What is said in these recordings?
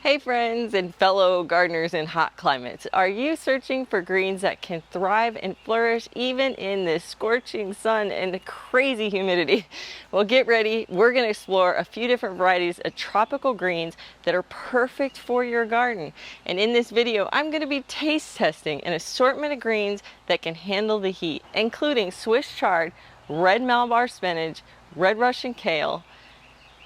Hey friends and fellow gardeners in hot climates. Are you searching for greens that can thrive and flourish even in this scorching sun and crazy humidity? Well, get ready. We're going to explore a few different varieties of tropical greens that are perfect for your garden. And in this video, I'm going to be taste testing an assortment of greens that can handle the heat, including Swiss chard, red Malabar spinach, red Russian kale,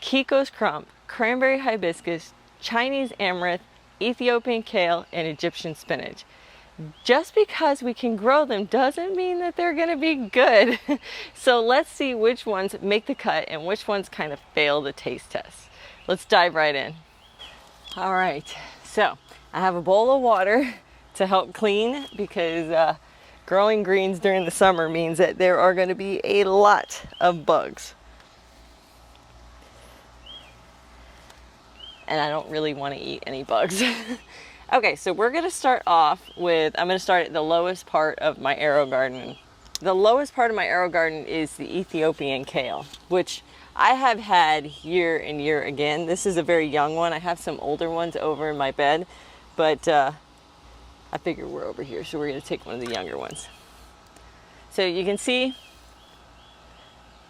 Kiko's crump, cranberry hibiscus, Chinese amaranth, Ethiopian kale, and Egyptian spinach. Just because we can grow them doesn't mean that they're going to be good. So let's see which ones make the cut and which ones kind of fail the taste test. Let's dive right in. All right, so I have a bowl of water to help clean because growing greens during the summer means that there are going to be a lot of bugs. And I don't really want to eat any bugs. Okay, so we're gonna start off with, I'm gonna start at the lowest part of my arrow garden. The lowest part of my arrow garden is the Ethiopian kale, which I have had year and year again. This is a very young one. I have some older ones over in my bed, but I figure we're over here, so we're gonna take one of the younger ones. So you can see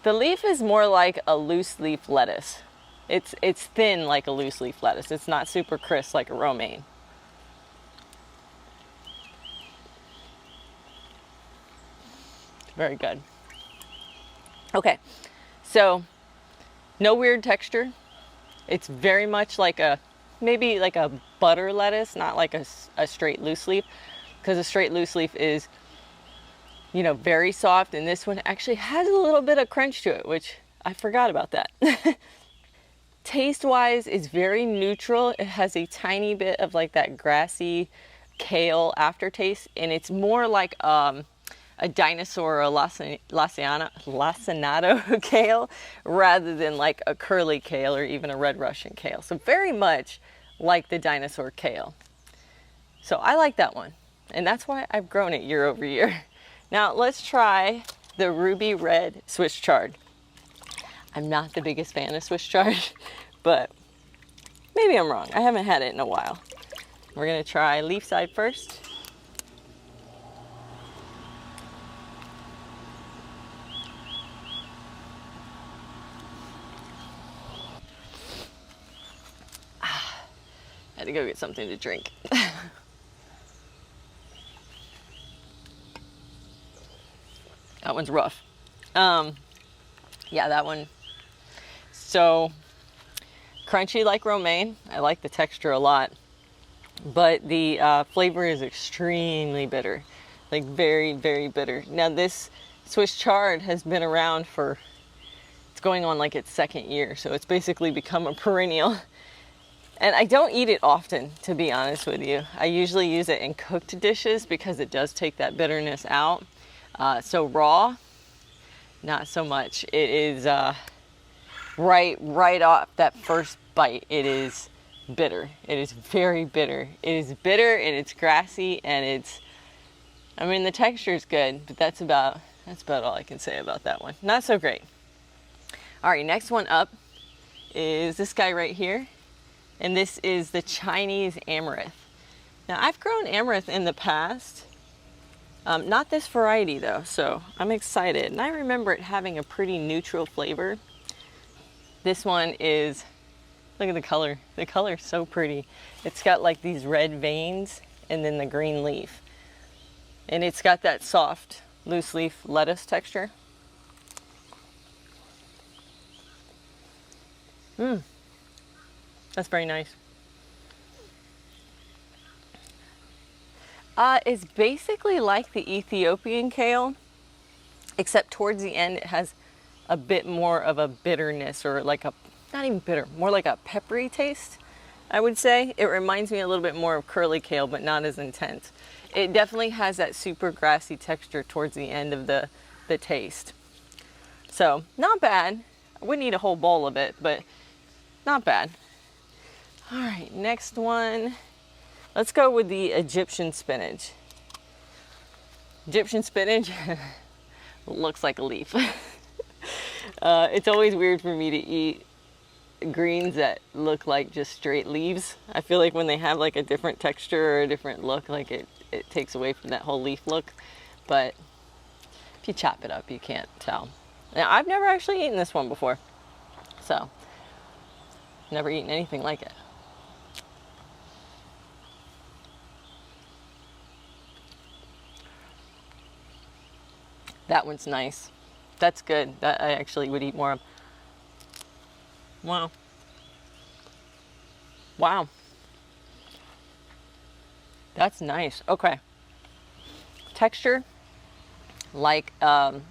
the leaf is more like a loose leaf lettuce. It's thin like a loose leaf lettuce. It's not super crisp like a romaine. Very good. Okay, so no weird texture. It's very much like maybe like a butter lettuce, not like a straight loose leaf, because a straight loose leaf is, you know, very soft, and this one actually has a little bit of crunch to it, which I forgot about that. Taste-wise, it's very neutral. It has a tiny bit of like that grassy kale aftertaste, and it's more like a dinosaur or a lacinato kale rather than like a curly kale or even a red Russian kale. So very much like the dinosaur kale. So I like that one, and that's why I've grown it year over year. Now let's try the ruby red Swiss chard. I'm not the biggest fan of Swiss chard, but maybe I'm wrong. I haven't had it in a while. We're gonna try leaf side first. Had to go get something to drink. That one's rough. Yeah, that one. So crunchy like romaine. I like the texture a lot, but the flavor is extremely bitter, like very, very bitter. Now this Swiss chard has been around for, it's going on like its second year, so it's basically become a perennial. And I don't eat it often, to be honest with you. I usually use it in cooked dishes because it does take that bitterness out. So raw, not so much. It is right off that first bite, it is bitter. It is very bitter. It is bitter and it's grassy, and it's, I mean, the texture is good, but that's about all I can say about that one. Not so great. All right, next one up is this guy right here, and this is the Chinese amaranth. Now I've grown amaranth in the past. Not this variety though, so I'm excited. And I remember it having a pretty neutral flavor. This one is, look at the color. The color is so pretty. It's got like these red veins and then the green leaf. And it's got that soft, loose leaf lettuce texture. That's very nice. It's basically like the Ethiopian kale, except towards the end it has a bit more of a bitterness, or like a, not even bitter, more like a peppery taste, I would say. It reminds me a little bit more of curly kale, but not as intense. It definitely has that super grassy texture towards the end of the taste. So not bad. I wouldn't eat a whole bowl of it, but not bad. All right, next one. Let's go with the Egyptian spinach. Egyptian spinach looks like a leaf. It's always weird for me to eat greens that look like just straight leaves. I feel like when they have like a different texture or a different look, like it takes away from that whole leaf look. But if you chop it up, you can't tell. Now, I've never actually eaten this one before, so never eaten anything like it. That one's nice. That's good. That I actually would eat more of. Wow. Wow. That's nice. Okay. Texture, like a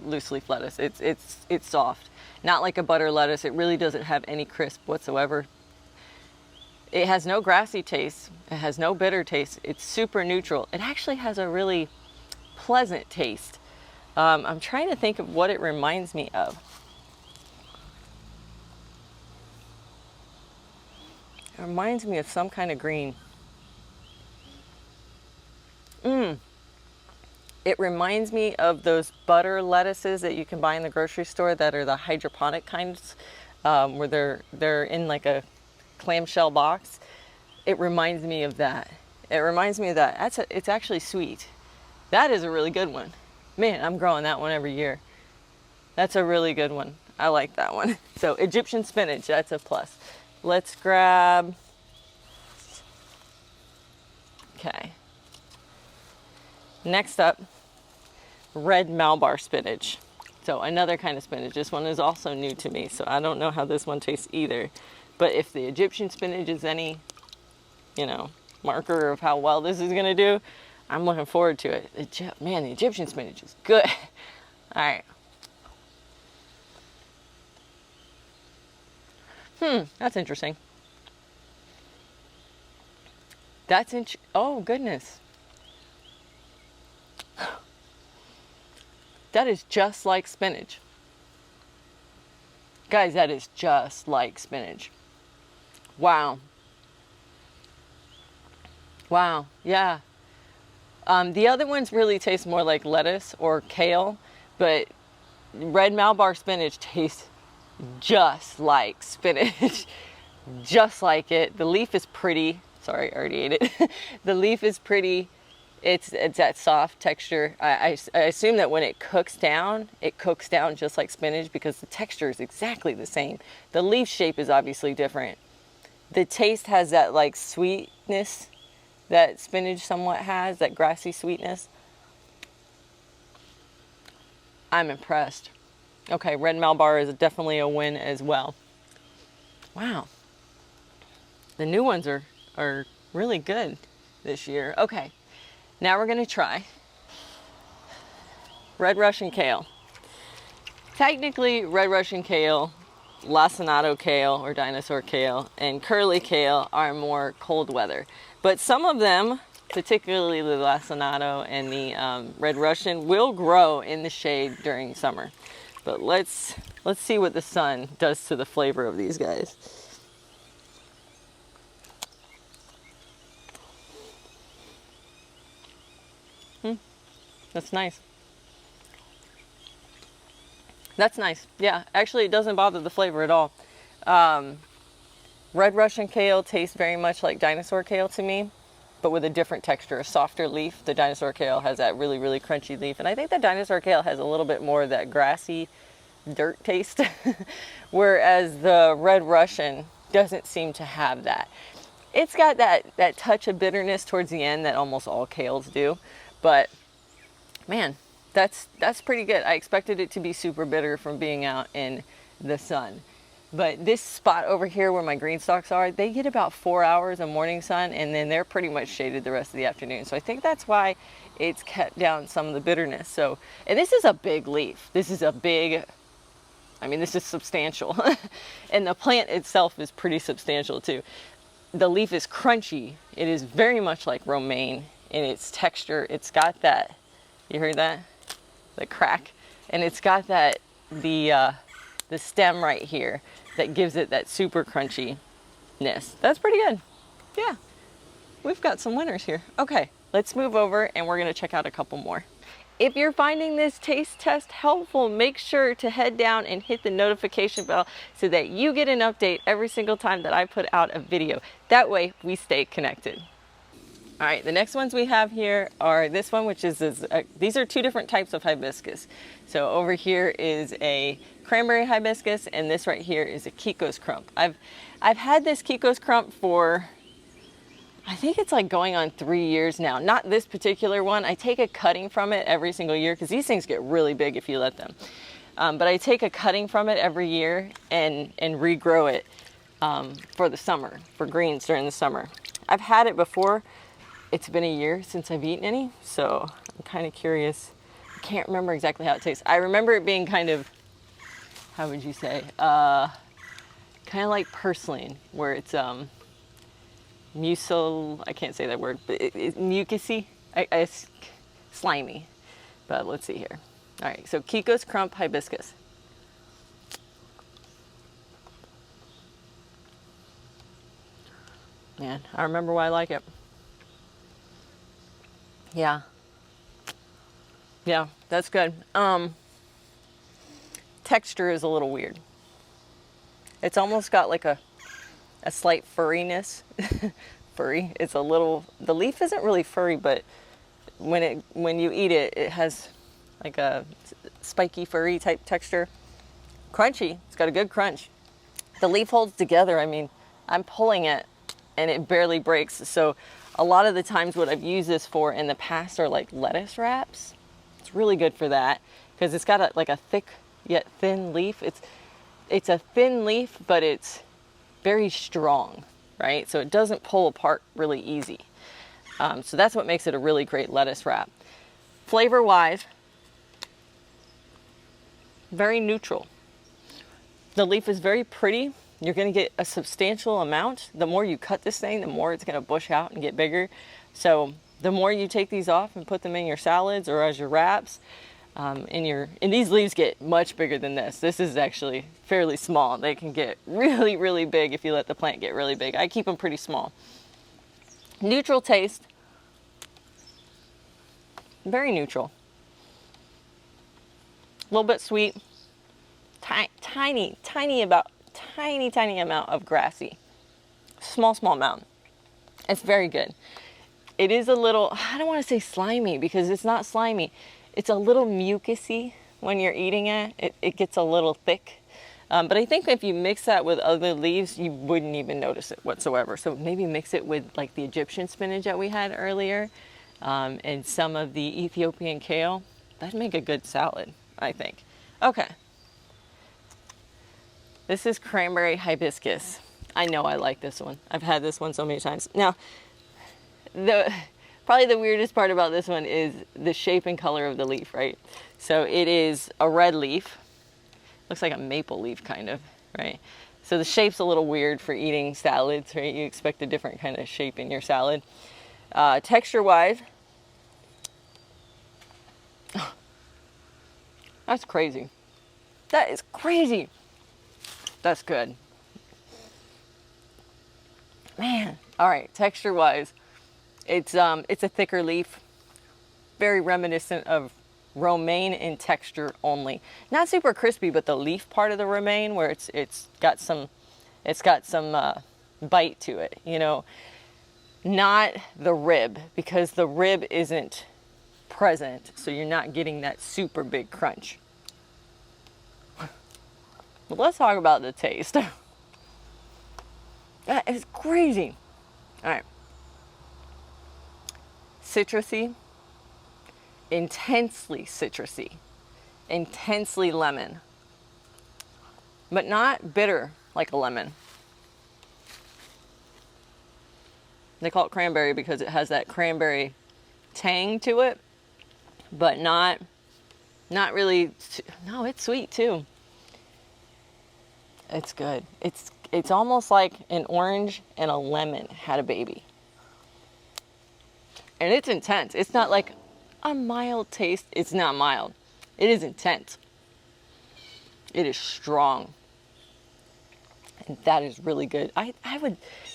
loose leaf lettuce. It's soft. Not like a butter lettuce. It really doesn't have any crisp whatsoever. It has no grassy taste. It has no bitter taste. It's super neutral. It actually has a really pleasant taste. I'm trying to think of what it reminds me of. It reminds me of some kind of green. It reminds me of those butter lettuces that you can buy in the grocery store that are the hydroponic kinds, where they're in like a clamshell box. It reminds me of that. It reminds me of that. It's actually sweet. That is a really good one. Man, I'm growing that one every year. That's a really good one. I like that one. So Egyptian spinach, that's a plus. Let's grab, okay. Next up, red Malabar spinach. So another kind of spinach. This one is also new to me, so I don't know how this one tastes either. But if the Egyptian spinach is any, marker of how well this is gonna do, I'm looking forward to it. Man, the Egyptian spinach is good. All right. That's interesting. Oh, goodness. That is just like spinach. Guys, that is just like spinach. Wow. Wow, yeah. The other ones really taste more like lettuce or kale, but red Malabar spinach tastes just like spinach. Just like it. The leaf is pretty. Sorry, I already ate it. The leaf is pretty. It's that soft texture. I assume that when it cooks down just like spinach because the texture is exactly the same. The leaf shape is obviously different. The taste has that like sweetness that spinach somewhat has, that grassy sweetness. I'm impressed. Okay, red Malabar is definitely a win as well. Wow. The new ones are really good this year. Okay, now we're gonna try red Russian kale. Technically, red Russian kale, lacinato kale or dinosaur kale, and curly kale are more cold weather. But some of them, particularly the lacinato and the red Russian, will grow in the shade during summer. But let's see what the sun does to the flavor of these guys. That's nice. That's nice. Yeah, actually it doesn't bother the flavor at all. Red Russian kale tastes very much like dinosaur kale to me, but with a different texture, a softer leaf. The dinosaur kale has that really, really crunchy leaf. And I think the dinosaur kale has a little bit more of that grassy dirt taste, whereas the red Russian doesn't seem to have that. It's got that touch of bitterness towards the end that almost all kales do, but man, that's pretty good. I expected it to be super bitter from being out in the sun. But this spot over here where my green stalks are, they get about 4 hours of morning sun and then they're pretty much shaded the rest of the afternoon. So I think that's why it's kept down some of the bitterness. So, and this is a big leaf. This is this is substantial. And the plant itself is pretty substantial too. The leaf is crunchy. It is very much like romaine in its texture. It's got that, you heard that? The crack. And it's got that, the stem right here that gives it that super crunchiness. That's pretty good. Yeah, we've got some winners here. Okay, let's move over and we're gonna check out a couple more. If you're finding this taste test helpful, make sure to head down and hit the notification bell so that you get an update every single time that I put out a video. That way we stay connected. All right, the next ones we have here are this one, which is these are two different types of hibiscus. So over here is a cranberry hibiscus, and this right here is a Kiko's crump. I've had this Kiko's crump for, I think it's like going on 3 years now. Not this particular one. I take a cutting from it every single year because these things get really big if you let them. But I take a cutting from it every year and regrow it for the summer, for greens during the summer. I've had it before. It's been a year since I've eaten any, so I'm kind of curious. I can't remember exactly how it tastes. I remember it being kind of, how would you say, kind of like purslane, where it's mucil, I can't say that word, but it's mucusy, it's slimy. But let's see here. All right, so Kiko's crump hibiscus. Man, I remember why I like it. Yeah, that's good. Texture is a little weird. It's almost got like a slight furriness. Furry. It's a little, the leaf isn't really furry, but when you eat it, it has like a spiky, furry type texture. Crunchy. It's got a good crunch. The leaf holds together. I mean, I'm pulling it and it barely breaks. So a lot of the times what I've used this for in the past are like lettuce wraps. It's really good for that because it's got like a thick yet thin leaf. It's a thin leaf, but it's very strong, right? So it doesn't pull apart really easy. So that's what makes it a really great lettuce wrap. Flavor-wise, very neutral. The leaf is very pretty. You're going to get a substantial amount. The more you cut this thing, the more it's going to bush out and get bigger. So the more you take these off and put them in your salads or as your wraps, and these leaves get much bigger than this. This is actually fairly small. They can get really, really big if you let the plant get really big. I keep them pretty small. Neutral taste. Very neutral. A little bit sweet. Tiny amount of grassy. Small amount. It's very good. It is a little, I don't want to say slimy because it's not slimy. It's a little mucusy when you're eating it. It gets a little thick. But I think if you mix that with other leaves, you wouldn't even notice it whatsoever. So maybe mix it with like the Egyptian spinach that we had earlier and some of the Ethiopian kale. That'd make a good salad, I think. Okay. This is cranberry hibiscus. I know I like this one. I've had this one so many times. Now, probably the weirdest part about this one is the shape and color of the leaf, right? So it is a red leaf. Looks like a maple leaf kind of, right? So the shape's a little weird for eating salads, right? You expect a different kind of shape in your salad. Texture-wise, that's crazy. That is crazy. That's good. Man. All right, texture-wise, it's a thicker leaf, very reminiscent of romaine in texture only. Not super crispy, but the leaf part of the romaine where it's got some bite to it, you know. Not the rib, because the rib isn't present, so you're not getting that super big crunch. But let's talk about the taste. That is crazy. All right. Citrusy, intensely citrusy, intensely lemon, but not bitter like a lemon. They call it cranberry because it has that cranberry tang to it, but not really. No, it's sweet too. It's good. It's almost like an orange and a lemon had a baby. And it's intense. It's not like a mild taste. It's not mild. It is intense. It is strong. And that is really good.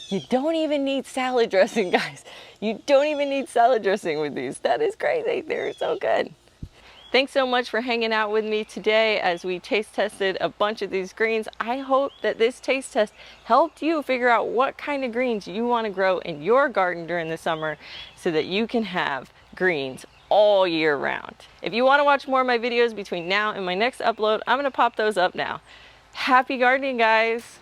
You don't even need salad dressing, guys. You don't even need salad dressing with these. That is crazy. They're so good. Thanks so much for hanging out with me today as we taste tested a bunch of these greens. I hope that this taste test helped you figure out what kind of greens you want to grow in your garden during the summer so that you can have greens all year round. If you want to watch more of my videos between now and my next upload, I'm going to pop those up now. Happy gardening, guys!